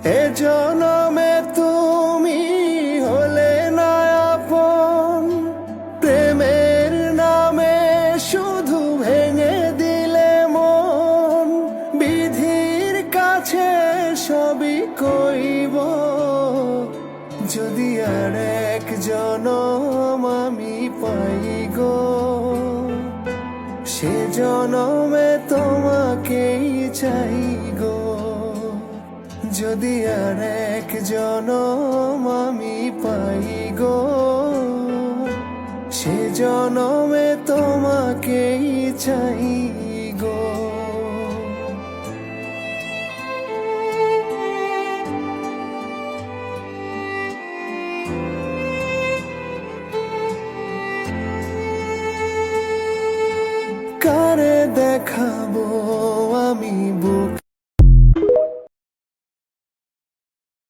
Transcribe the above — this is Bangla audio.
এ জনমে তুমি হলে না আপন, প্রেমের নামে শুধু ভেঙে দিলে মন। বিধির কাছে সবই কইব, যদি আর এক জনম আমি পাই গো, সে জনমে তোমাকেই চাই গো। যদি আর এক জনম আমি পাই গো, সে জনমে তোমাকেই চাই গো। কারে দেখাবো আমি